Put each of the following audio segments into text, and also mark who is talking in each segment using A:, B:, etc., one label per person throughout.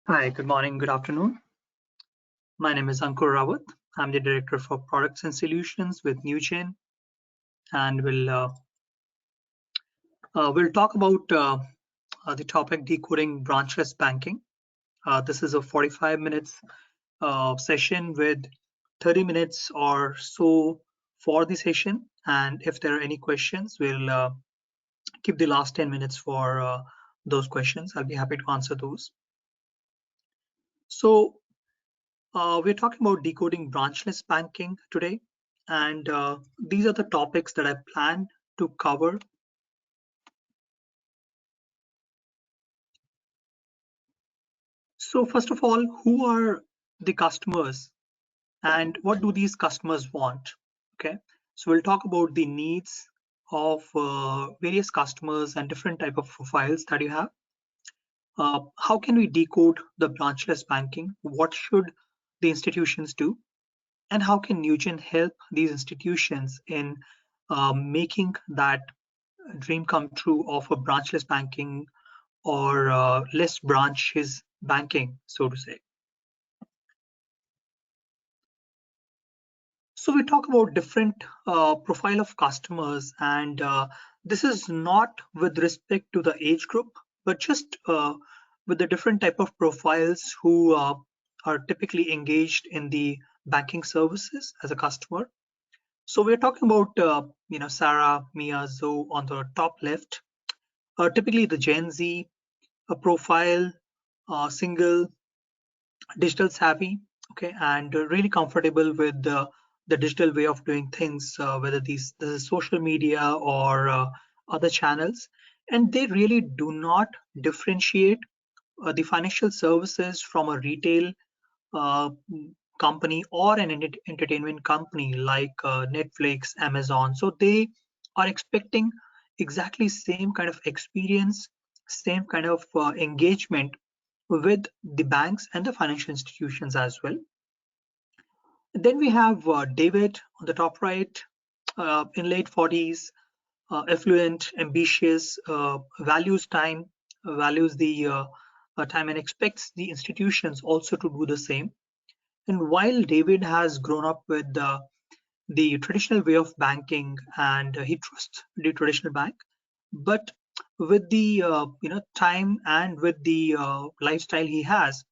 A: Hi, good morning, good afternoon. My name is Ankur Rawat. I'm the Director for Products and Solutions with Newgen, and we'll talk about the topic decoding branchless banking. This is a 45 minutes session with 30 minutes or so for the session. And if there are any questions, we'll keep the last 10 minutes for those questions. I'll be happy to answer those. So we're talking about decoding branchless banking today, and these are the topics that I plan to cover. So first of all, who are the customers and what do these customers want? Okay, so we'll talk about the needs of various customers and different type of profiles that you have. How can we decode the branchless banking? What should the institutions do? And how can Newgen help these institutions in making that dream come true of a branchless banking or less branches banking, so to say? So we talk about different profile of customers, and this is not with respect to the age group, but just with the different type of profiles who are typically engaged in the banking services as a customer. So we're talking about, Sarah, Mia, Zoe on the top left. Typically the Gen Z profile, single, digital savvy, okay, and really comfortable with the digital way of doing things, whether this is social media or other channels. And they really do not differentiate the financial services from a retail uh, company or an entertainment company like Netflix, Amazon. So they are expecting exactly same kind of experience, same kind of engagement with the banks and the financial institutions as well. Then we have David on the top right, in late 40s, affluent, ambitious, values time, values the time and expects the institutions also to do the same. And while David has grown up with the traditional way of banking and he trusts the traditional bank, but with the time and with the lifestyle he has,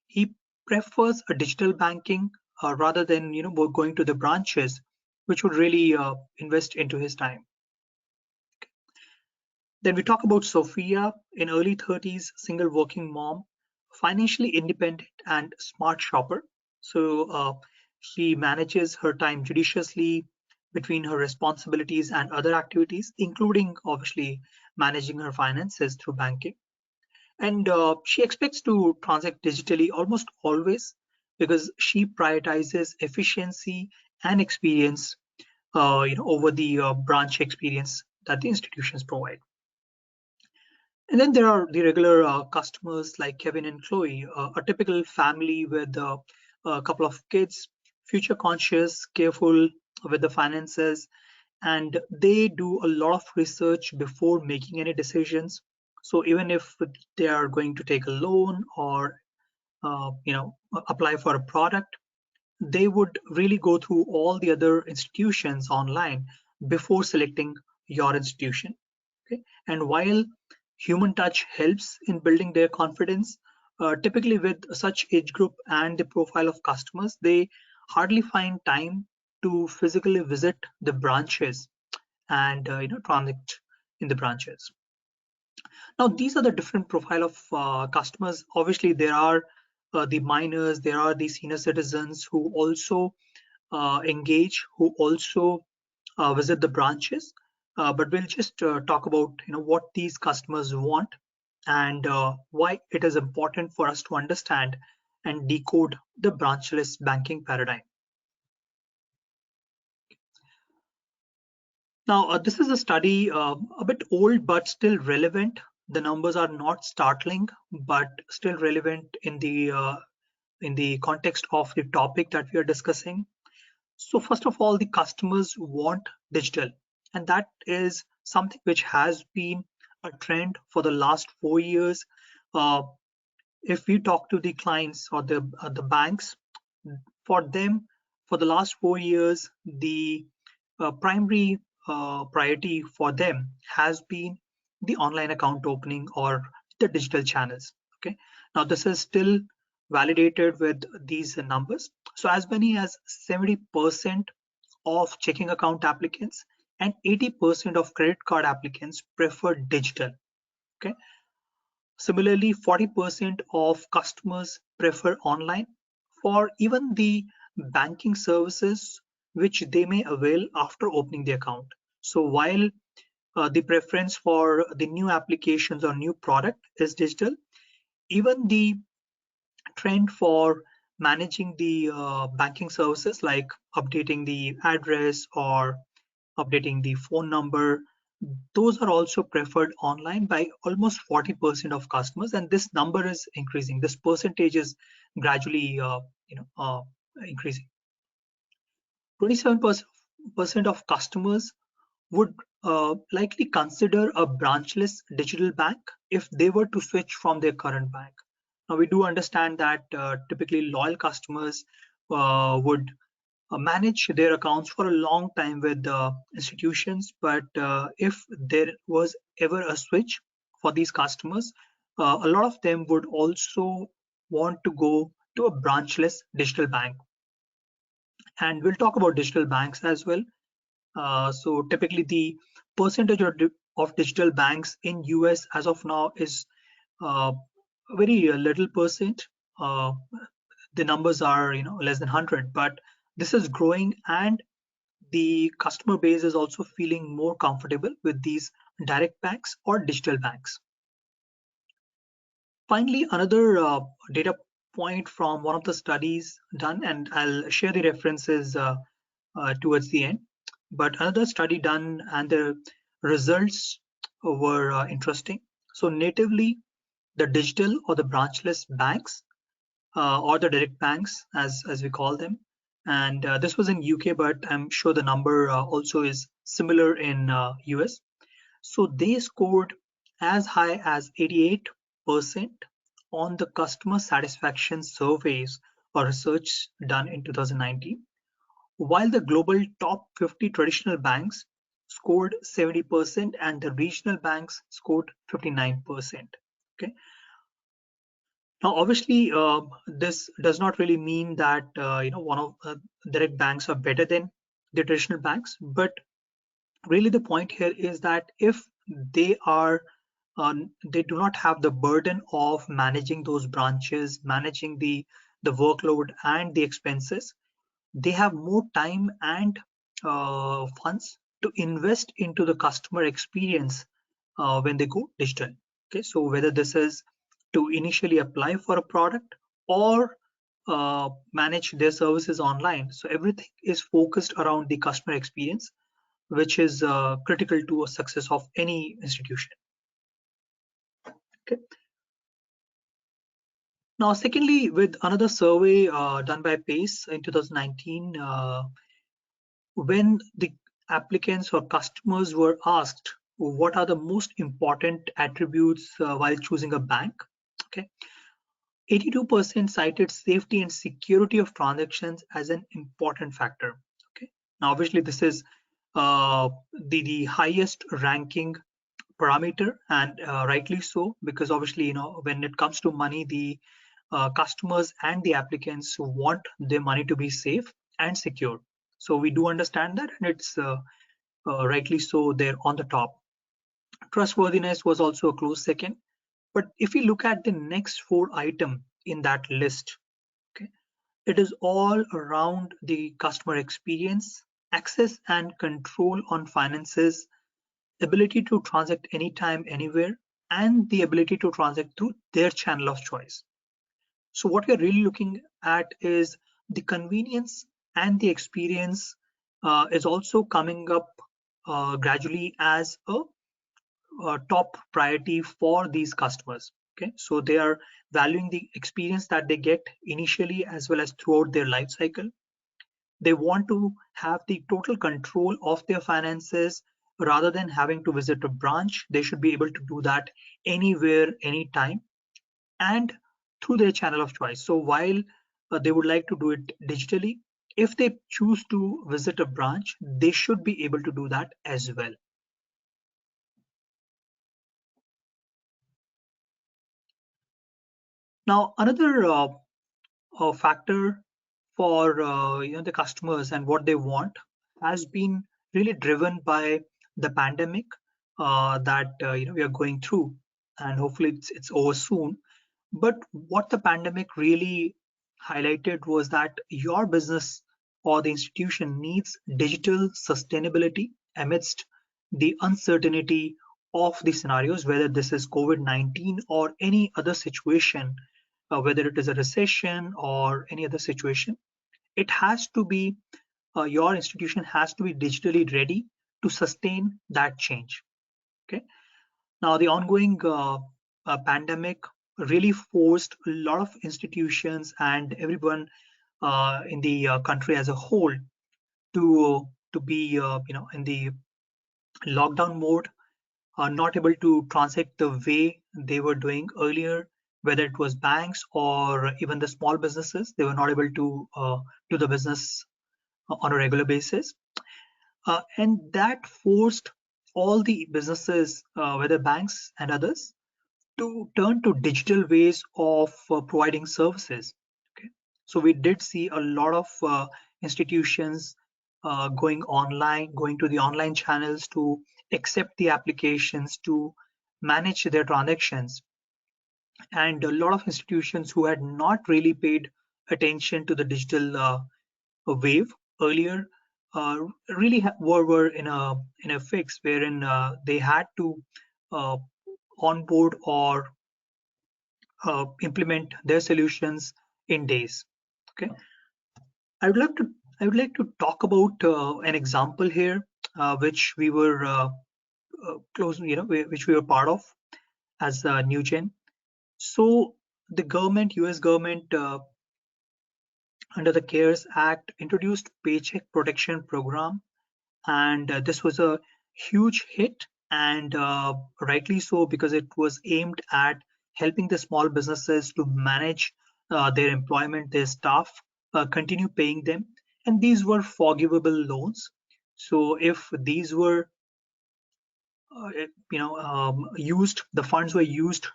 A: he prefers a digital banking rather than going to the branches, which would really invest into his time. Then we talk about Sophia, in early 30s, single working mom, financially independent and smart shopper. So she manages her time judiciously between her responsibilities and other activities, including obviously managing her finances through banking. And she expects to transact digitally almost always because she prioritizes efficiency and experience over the branch experience that the institutions provide. And then there are the regular customers like Kevin and Chloe, a typical family with a couple of kids, future conscious, careful with the finances, and they do a lot of research before making any decisions. So even if they are going to take a loan or apply for a product, they would really go through all the other institutions online before selecting your institution. Okay, and while human touch helps in building their confidence, typically with such age group and the profile of customers, they hardly find time to physically visit the branches and transact in the branches. Now these are the different profile of customers. Obviously there are the minors, there are the senior citizens who also engage, who also visit the branches. But we'll just talk about what these customers want and why it is important for us to understand and decode the branchless banking paradigm. Now, this is a study a bit old but still relevant. The numbers are not startling, but still relevant in the context of the topic that we are discussing. So first of all, the customers want digital, and that is something which has been a trend for the last 4 years. Uh, if we talk to the clients or the banks, for them, for the last 4 years, the primary priority for them has been the online account opening or the digital channels. Okay, now this is still validated with these numbers. So as many as 70% of checking account applicants and 80% of credit card applicants prefer digital. Okay, similarly, 40% of customers prefer online for even the banking services which they may avail after opening the account. So while the preference for the new applications or new product is digital, even the trend for managing the banking services like updating the address or updating the phone number, those are also preferred online by almost 40% of customers, and this number is increasing. This percentage is gradually increasing. 27% of customers would likely consider a branchless digital bank if they were to switch from their current bank. Now, we do understand that typically loyal customers would manage their accounts for a long time with institutions, but if there was ever a switch for these customers, a lot of them would also want to go to a branchless digital bank. And we'll talk about digital banks as well. So typically the percentage of digital banks in US as of now is very little percent. The numbers are less than 100, but this is growing, and the customer base is also feeling more comfortable with these direct banks or digital banks. Finally, another data point from one of the studies done, and I'll share the references towards the end. But another study done, and the results were interesting. So natively, the digital or the branchless banks or the direct banks, as we call them, and this was in UK, but I'm sure the number also is similar in US. So they scored as high as 88% on the customer satisfaction surveys or research done in 2019, while the global top 50 traditional banks scored 70% and the regional banks scored 59%. Okay. Now, obviously, this does not really mean that one of direct banks are better than the traditional banks, but really the point here is that if they are they do not have the burden of managing those branches, managing the workload and the expenses, they have more time and funds to invest into the customer experience when they go digital. Okay, so whether this is to initially apply for a product or manage their services online, so everything is focused around the customer experience, which is critical to a success of any institution. Okay. Now, secondly, with another survey done by Pace in 2019, when the applicants or customers were asked what are the most important attributes while choosing a bank, okay, 82% cited safety and security of transactions as an important factor. Okay, now obviously this is the highest ranking parameter, and rightly so, because obviously when it comes to money, the customers and the applicants want their money to be safe and secure. So we do understand that, and it's rightly so they're on the top. Trustworthiness was also a close second. But if you look at the next 4 items in that list, okay, it is all around the customer experience, access and control on finances, ability to transact anytime, anywhere, and the ability to transact through their channel of choice. So what we're really looking at is the convenience and the experience is also coming up gradually as a top priority for these customers. Okay, so they are valuing the experience that they get initially as well as throughout their life cycle. They want to have the total control of their finances rather than having to visit a branch. They should be able to do that anywhere, anytime. And through their channel of choice. So while they would like to do it digitally, if they choose to visit a branch, they should be able to do that as well. Now, another factor for the customers and what they want has been really driven by the pandemic that we are going through, and hopefully it's over soon. But what the pandemic really highlighted was that your business or the institution needs digital sustainability amidst the uncertainty of the scenarios, whether this is COVID-19 or any other situation, whether it is a recession or any other situation. It has to be, your institution has to be digitally ready to sustain that change. Okay. Now, the ongoing pandemic really forced a lot of institutions and everyone in the country as a whole to be in the lockdown mode, not able to transact the way they were doing earlier, whether it was banks or even the small businesses. They were not able to do the business on a regular basis, and that forced all the businesses, whether banks and others, to turn to digital ways of providing services. Okay, so we did see a lot of institutions going online, going to the online channels to accept the applications, to manage their transactions, and a lot of institutions who had not really paid attention to the digital wave earlier really were in a fix wherein they had to uh, onboard or implement their solutions in days. Okay, I would like to talk about an example here, which we were close, which we were part of as Newgen. So the government, U.S. government, under the CARES Act, introduced Paycheck Protection program, and this was a huge hit, and rightly so, because it was aimed at helping the small businesses to manage their employment, their staff, continue paying them, and these were forgivable loans. So if these were used, the funds were used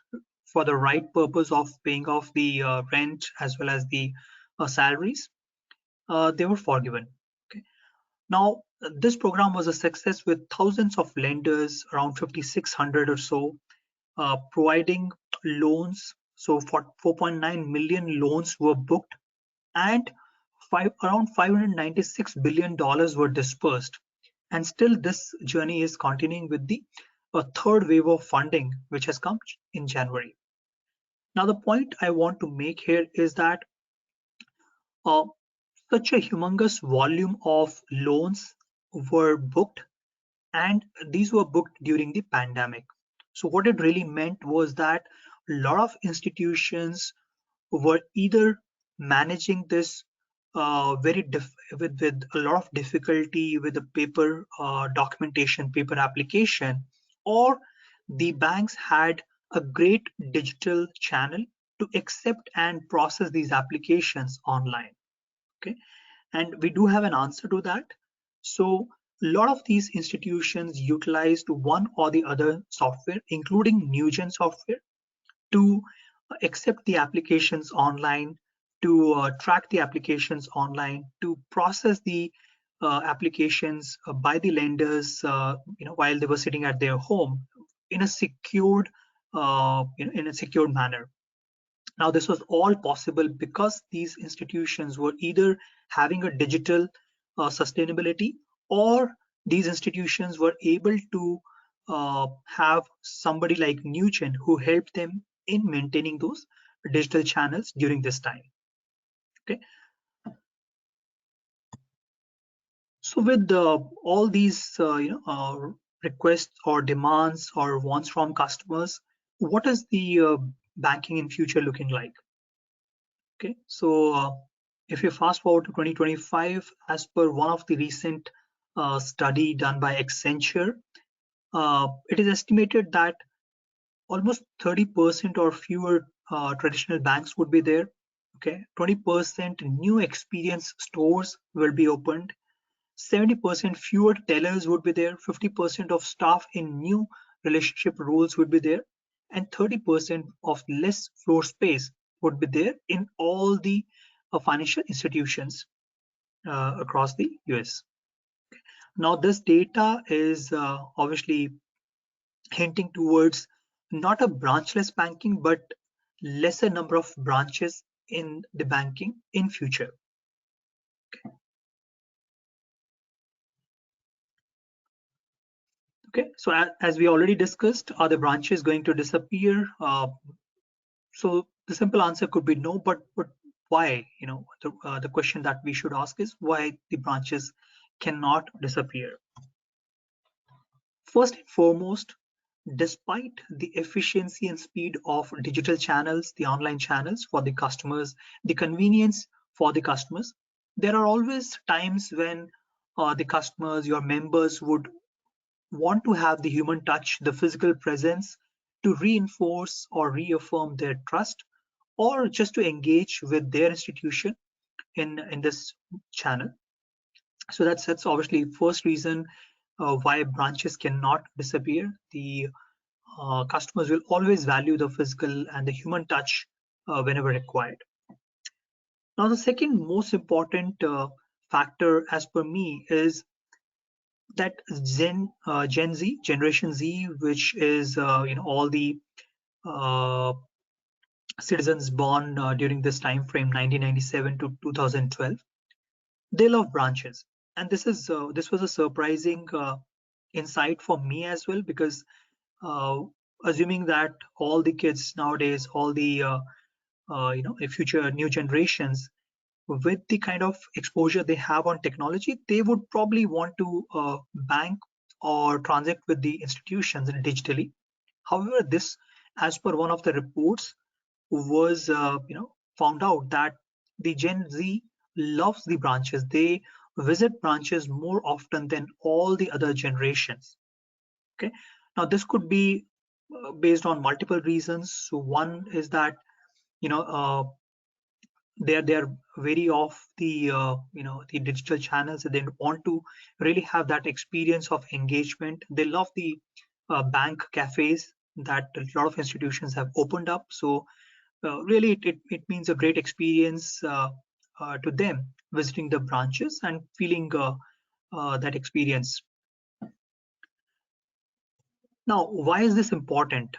A: for the right purpose of paying off the rent as well as the salaries, they were forgiven. Okay. Now, this program was a success with thousands of lenders, around 5,600 or so, providing loans. So, for 4.9 million loans were booked, and around $596 billion were dispersed. And still, this journey is continuing with the third wave of funding, which has come in January. Now, the point I want to make here is that uh, such a humongous volume of loans were booked, and these were booked during the pandemic. So what it really meant was that a lot of institutions were either managing this with a lot of difficulty with the paper documentation, paper application, or the banks had a great digital channel to accept and process these applications online. Okay, and we do have an answer to that. So a lot of these institutions utilized one or the other software, including Newgen software, to accept the applications online, to track the applications online, to process the applications by the lenders, while they were sitting at their home in a secured, in a secured manner. Now, this was all possible because these institutions were either having a digital sustainability, or these institutions were able to have somebody like Newgen who helped them in maintaining those digital channels during this time. Okay. So with all these requests or demands or wants from customers, what is the banking in future looking like? Okay, so if you fast forward to 2025, as per one of the recent study done by Accenture, it is estimated that almost 30% or fewer traditional banks would be there. Okay, 20% new experience stores will be opened. 70% fewer tellers would be there. 50% of staff in new relationship roles would be there, and 30% of less floor space would be there in all the financial institutions across the US. Now, this data is obviously hinting towards not a branchless banking, but lesser number of branches in the banking in future. Okay, so as we already discussed, are the branches going to disappear? So the simple answer could be no, but why? The question that we should ask is why the branches cannot disappear. First and foremost, despite the efficiency and speed of digital channels, the online channels for the customers, the convenience for the customers, there are always times when the customers, your members would want to have the human touch, the physical presence to reinforce or reaffirm their trust, or just to engage with their institution in this channel. So that's obviously first reason why branches cannot disappear. The customers will always value the physical and the human touch whenever required. Now, the second most important factor, as per me, is that Gen Z, Generation Z, which is all the citizens born during this time frame, 1997 to 2012, they love branches, and this was a surprising insight for me as well, because assuming that all the kids nowadays, all the future new generations, with the kind of exposure they have on technology, they would probably want to bank or transact with the institutions digitally. However, this, as per one of the reports, was found out that the Gen Z loves the branches. They visit branches more often than all the other generations. Okay, now this could be based on multiple reasons. So one is that they're very off the the digital channels. They want to really have that experience of engagement. They love the bank cafes that a lot of institutions have opened up. So really it means a great experience to them visiting the branches and feeling that experience. Now, why is this important?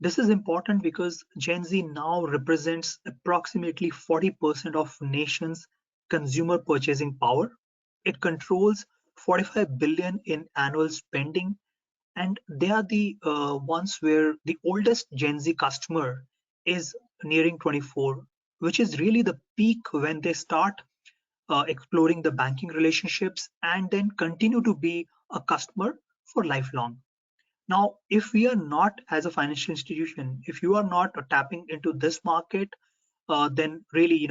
A: This is important because Gen Z now represents approximately 40% of nation's consumer purchasing power. It controls 45 billion in annual spending, and they are the ones where the oldest Gen Z customer is nearing 24, which is really the peak when they start exploring the banking relationships and then continue to be a customer for lifelong. Now, if we are not, as a financial institution, if you are not tapping into this market, then really,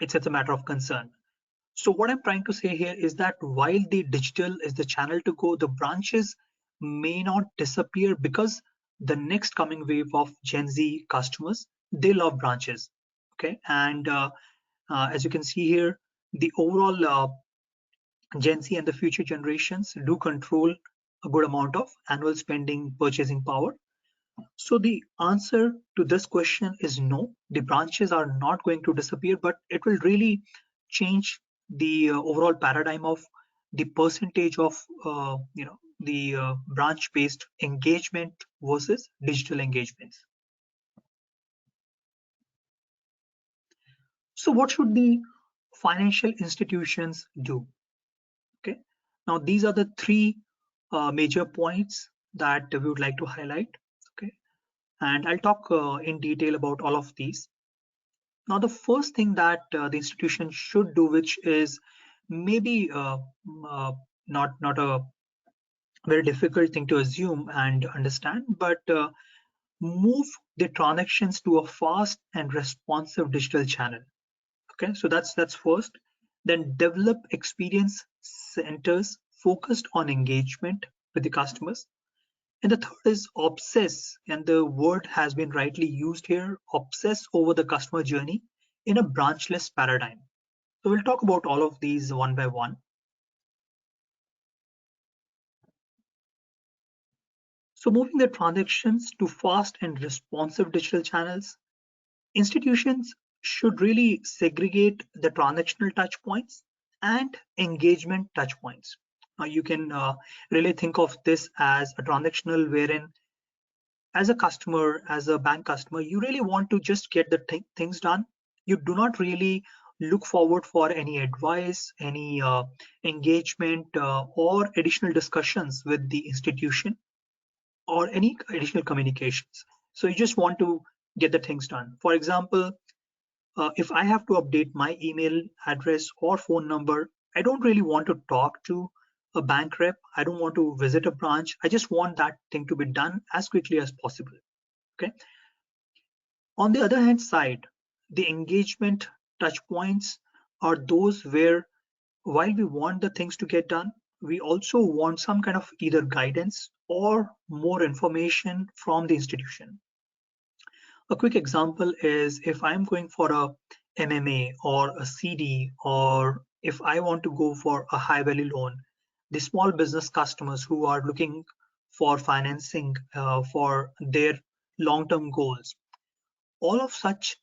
A: it's a matter of concern. So what I'm trying to say here is that while the digital is the channel to go, the branches may not disappear, because the next coming wave of Gen Z customers, they love branches. Okay, and as you can see here, the overall Gen Z and the future generations do control a good amount of annual spending purchasing power. So the answer to this question is no. The branches are not going to disappear, but it will really change the overall paradigm of the percentage of the branch-based engagement versus digital engagements. So what should the financial institutions do? Okay. Now these are the three major points that we would like to highlight. Okay, and I'll talk in detail about all of these. Now, the first thing that the institution should do, which is maybe not a very difficult thing to assume and understand, but move the transactions to a fast and responsive digital channel. Okay, so that's first. Then develop experience centers focused on engagement with the customers. And the third is obsess, and the word has been rightly used here, obsess over the customer journey in a branchless paradigm. So we'll talk about all of these one by one. So moving the transactions to fast and responsive digital channels, institutions should really segregate the transactional touch points and engagement touch points. You can really think of this as a transactional wherein as a customer, as a bank customer, you really want to just get the things done. You do not really look forward for any advice, any engagement, or additional discussions with the institution or any additional communications. So you just want to get the things done. For example, if I have to update my email address or phone number, I don't really want to talk to a bank rep. I don't want to visit a branch. I just want that thing to be done as quickly as possible. Okay. On the other hand side, the engagement touch points are those where while we want the things to get done, we also want some kind of either guidance or more information from the institution. A quick example is if I'm going for a MMA or a CD, or if I want to go for a high value loan, the small business customers who are looking for financing for their long term goals, all of such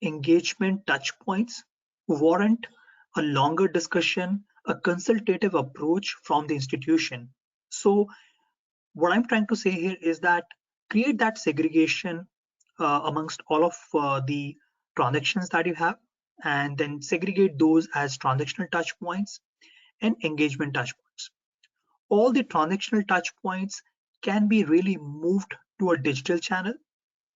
A: engagement touch points warrant a longer discussion, a consultative approach from the institution. So what I'm trying to say here is that create that segregation amongst all of the transactions that you have, and then segregate those as transactional touch points and engagement touch points. All the transactional touch points can be really moved to a digital channel.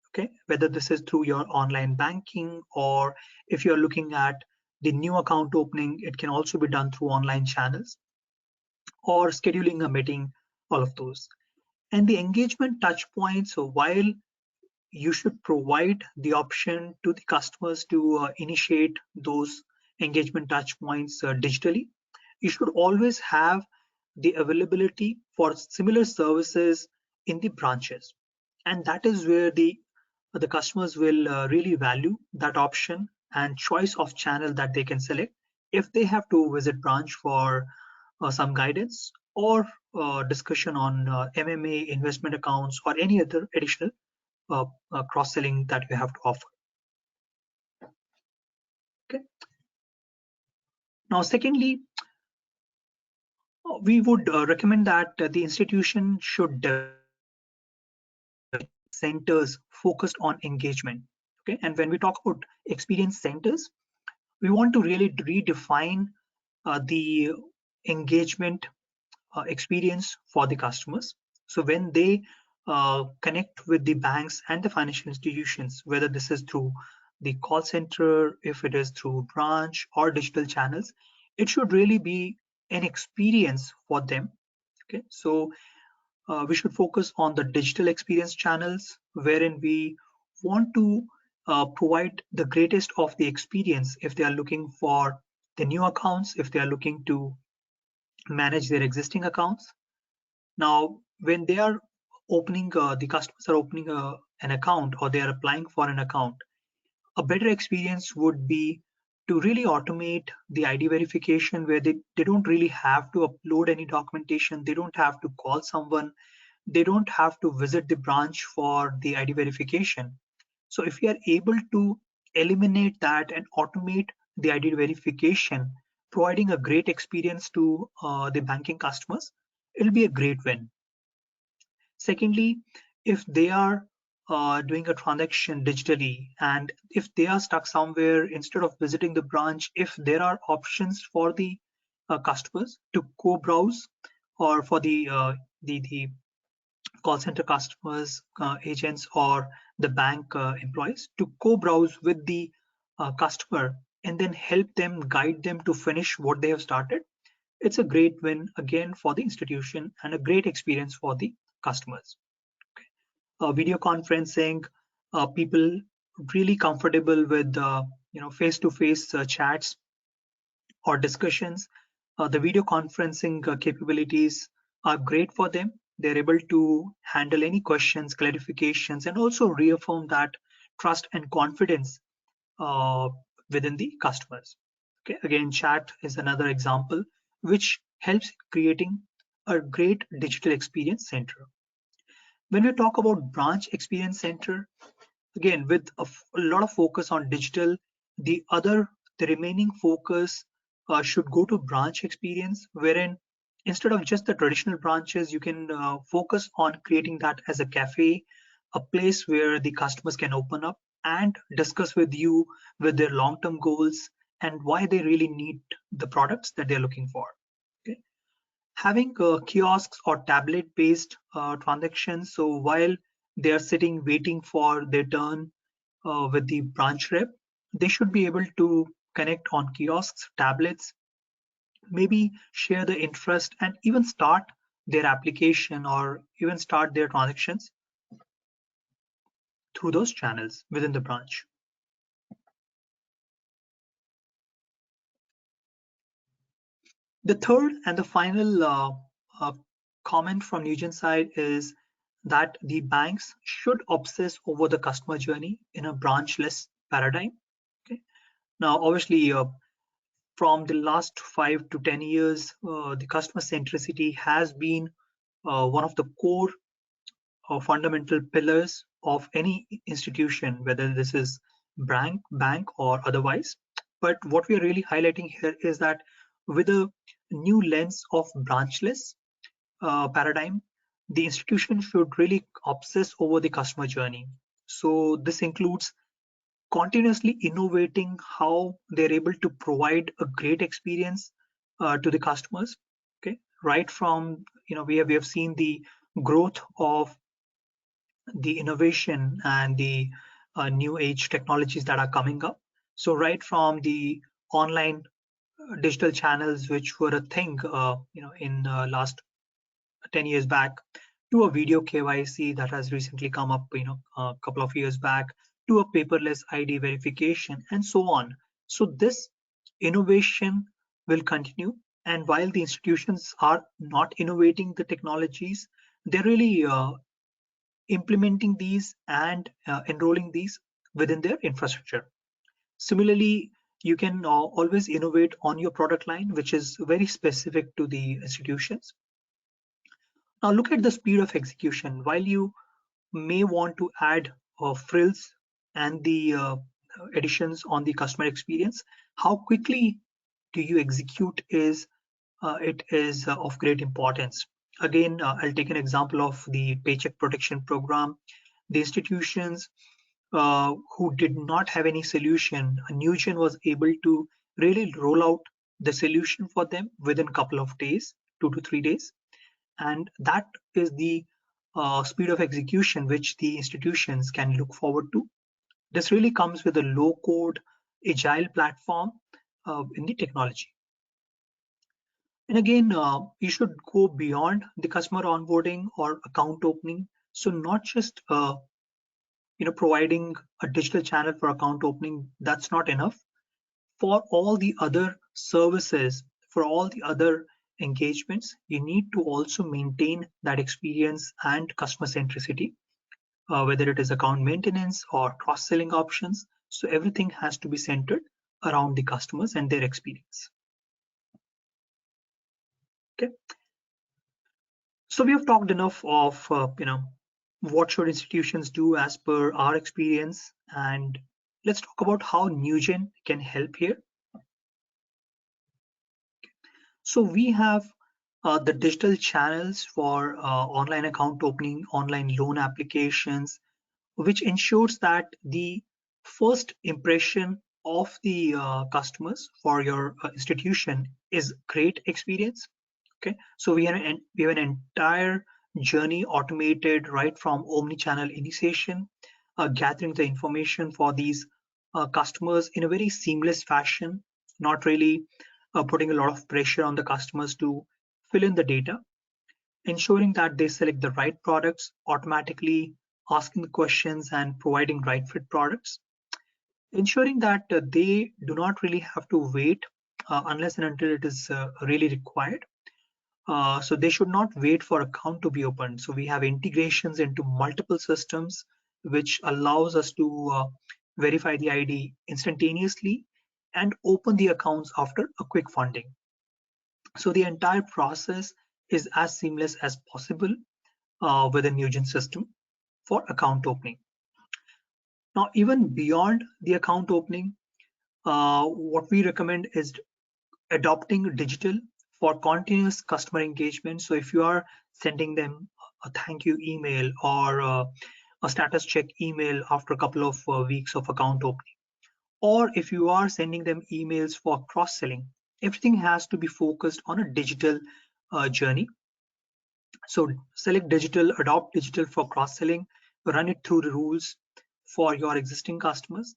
A: Okay, whether this is through your online banking, or if you're looking at the new account opening, it can also be done through online channels, or scheduling a meeting, all of those. And the engagement touch points, so while you should provide the option to the customers to initiate those engagement touch points digitally, you should always have the availability for similar services in the branches. And that is where the customers will really value that option and choice of channel that they can select if they have to visit branch for some guidance or discussion on MMA, investment accounts, or any other additional cross-selling that you have to offer. Okay. Now, secondly, we would recommend that the institution should centers focused on engagement. Okay, and when we talk about experience centers, we want to really redefine the engagement experience for the customers. So when they connect with the banks and the financial institutions, whether this is through the call center, if it is through branch or digital channels, it should really be an experience for them. Okay, so we should focus on the digital experience channels wherein we want to provide the greatest of the experience if they are looking for the new accounts, if they are looking to manage their existing accounts. Now, when they are opening, the customers are opening an account or they are applying for an account, a better experience would be to really automate the ID verification where they don't really have to upload any documentation, they don't have to call someone, they don't have to visit the branch for the ID verification. So if we are able to eliminate that and automate the ID verification, providing a great experience to the banking customers, it'll be a great win. Secondly, if they are doing a transaction digitally and if they are stuck somewhere, instead of visiting the branch, if there are options for the customers to co-browse, or for the call center customers, agents, or the bank employees to co-browse with the customer and then help them, guide them to finish what they have started, it's a great win again for the institution and a great experience for the customers. Video conferencing, people really comfortable with face-to-face chats or discussions. The video conferencing capabilities are great for them. they're able to handle any questions, clarifications, and also reaffirm that trust and confidence uh, within the customers. Okay, again, chat is another example which helps creating a great digital experience center. When we talk about branch experience center, again with a lot of focus on digital, the other the remaining focus should go to branch experience, wherein instead of just the traditional branches, you can focus on creating that as a cafe, a place where the customers can open up and discuss with you with their long-term goals and why they really need the products that they're looking for. Okay, having kiosks or tablet based transactions, so while they are sitting waiting for their turn with the branch rep, they should be able to connect on kiosks, tablets, maybe share the interest and even start their application or even start their transactions through those channels within the branch. The third and the final uh, comment from Newgen's side is that the banks should obsess over the customer journey in a branchless paradigm. Okay. Now, obviously, from the last 5 to 10 years, the customer centricity has been one of the core fundamental pillars of any institution, whether this is bank or otherwise. But what we are really highlighting here is that with a new lens of branchless paradigm, the institution should really obsess over the customer journey. So this includes continuously innovating how they're able to provide a great experience to the customers. Okay, right from we have seen the growth of the innovation and the new age technologies that are coming up. So right from the online digital channels, which were a thing, in last 10 years back, to a video KYC that has recently come up, a couple of years back, to a paperless ID verification, and so on. So this innovation will continue. And while the institutions are not innovating the technologies, they're really implementing these and enrolling these within their infrastructure. Similarly, you can always innovate on your product line, which is very specific to the institutions. Now look at the speed of execution. While you may want to add frills and the additions on the customer experience, how quickly do you execute is it is of great importance. Again, I'll take an example of the Paycheck Protection program. The institutions who did not have any solution, Newgen was able to really roll out the solution for them within a couple of days, 2 to 3 days. And that is the speed of execution which the institutions can look forward to. This really comes with a low code, agile platform in the technology. And again, you should go beyond the customer onboarding or account opening. So not just providing a digital channel for account opening, that's not enough. For all the other services, for all the other engagements, you need to also maintain that experience and customer centricity, whether it is account maintenance or cross-selling options. So everything has to be centered around the customers and their experience. Okay. So we have talked enough of what should institutions do as per our experience, and let's talk about how Newgen can help here. So we have the digital channels for online account opening, online loan applications, which ensures that the first impression of the customers for your institution is great experience. Okay, so we have an entire journey automated right from omni-channel initiation, gathering the information for these customers in a very seamless fashion, not really putting a lot of pressure on the customers to fill in the data, ensuring that they select the right products automatically, asking the questions and providing right fit products, ensuring that they do not really have to wait unless and until it is really required. So they should not wait for account to be opened. So we have integrations into multiple systems, which allows us to verify the ID instantaneously and open the accounts after a quick funding. So the entire process is as seamless as possible with a Newgen system for account opening. Now, even beyond the account opening, what we recommend is adopting digital for continuous customer engagement. So if you are sending them a thank you email or a status check email after a couple of weeks of account opening, or if you are sending them emails for cross-selling, everything has to be focused on a digital journey. So select digital, adopt digital for cross-selling, run it through the rules for your existing customers,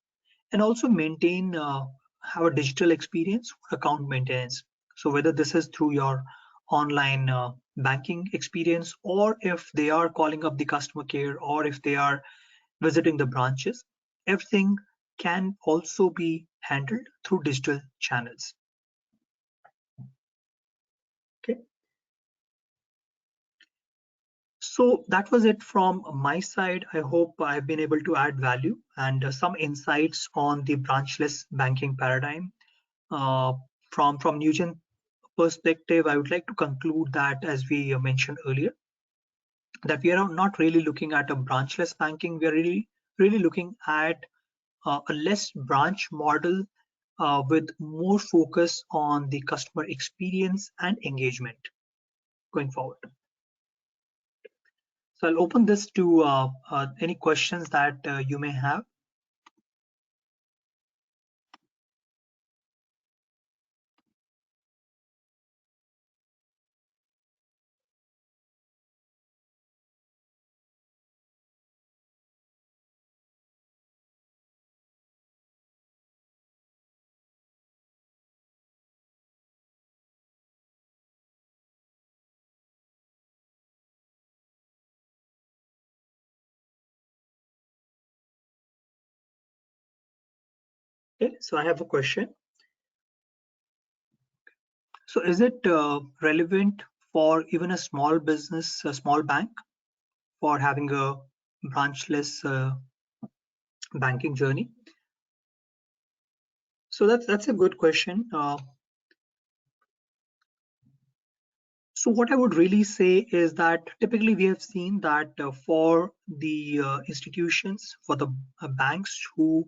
A: and also maintain have a digital experience for account maintenance. So whether this is through your online banking experience, or if they are calling up the customer care, or if they are visiting the branches, everything can also be handled through digital channels. Okay. So that was it from my side. I hope I've been able to add value and some insights on the branchless banking paradigm. Uh, from Newgen perspective, I would like to conclude that, as we mentioned earlier, that we are not really looking at a branchless banking. We are really looking at a less branch model with more focus on the customer experience and engagement going forward. So I'll open this to any questions that you may have. Okay, so I have a question. So is it relevant for even a small business, a small bank, for having a branchless banking journey? So that's a good question. So what I would really say is that typically we have seen that for the institutions, for the banks who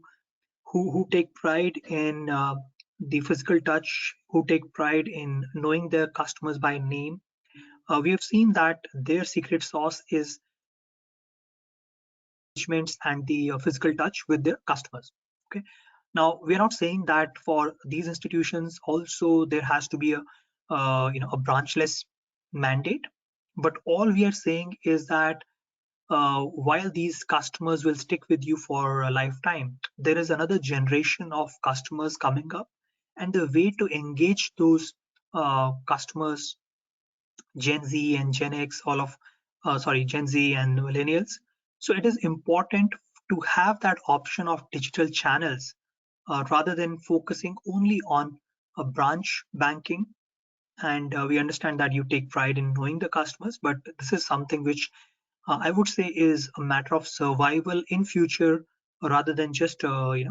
A: take pride in the physical touch, who take pride in knowing their customers by name, we have seen that their secret sauce is engagements and the physical touch with their customers. Okay. Now we are not saying that for these institutions also there has to be a a branchless mandate, but all we are saying is that while these customers will stick with you for a lifetime, there is another generation of customers coming up, and the way to engage those customers, Gen Z and Gen X, all of Gen Z and millennials. So it is important to have that option of digital channels rather than focusing only on a branch banking. And we understand that you take pride in knowing the customers, but this is something which I would say is a matter of survival in future rather than just a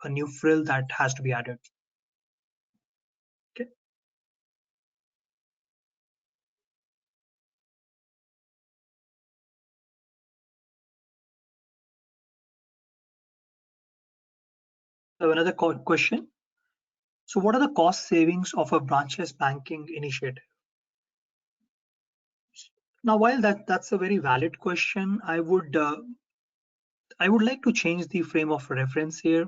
A: new frill that has to be added. Okay. So another question. So what are the cost savings of a branchless banking initiative? Now, while that's a very valid question, I would like to change the frame of reference here.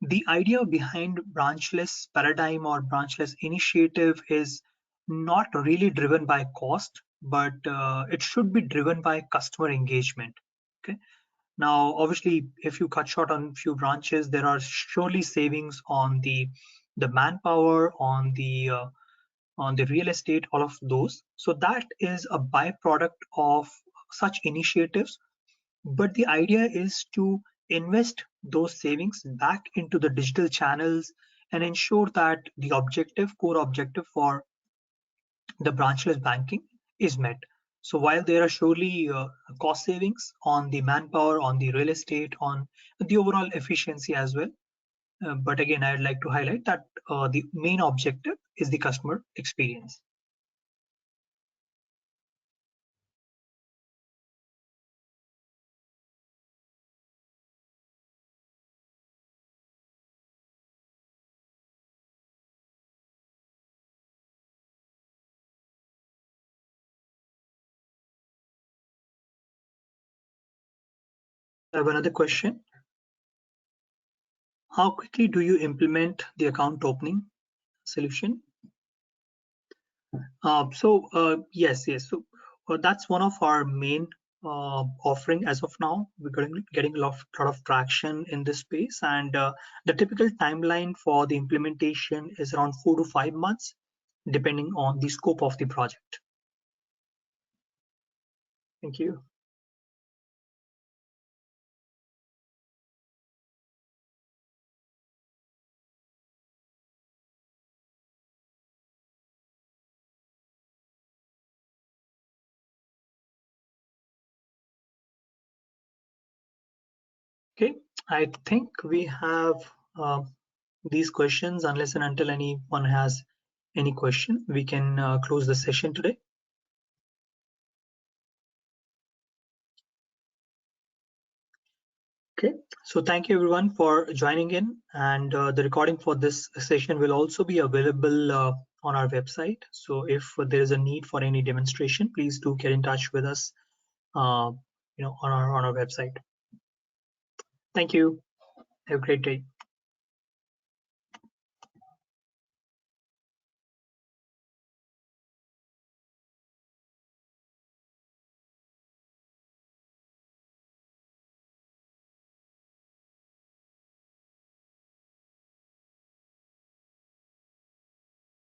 A: The idea behind branchless paradigm or branchless initiative is not really driven by cost, but it should be driven by customer engagement. Okay. Now, obviously, if you cut short on few branches, there are surely savings on the manpower, on the real estate, all of those. So that is a byproduct of such initiatives. But the idea is to invest those savings back into the digital channels and ensure that the core objective for the branchless banking is met. So while there are surely cost savings on the manpower, on the real estate, on the overall efficiency as well, but again, I'd like to highlight that the main objective is the customer experience. I have another question. How quickly do you implement the account opening solution? Yes. So that's one of our main offering as of now. We're getting a lot of traction in this space, and the typical timeline for the implementation is around 4 to 5 months, depending on the scope of the project. Thank you. Okay, I think we have these questions. Unless and until anyone has any question, we can close the session today. Okay, so thank you everyone for joining in, and the recording for this session will also be available on our website. So if there is a need for any demonstration, please do get in touch with us, on our website. Thank you. Have a great day.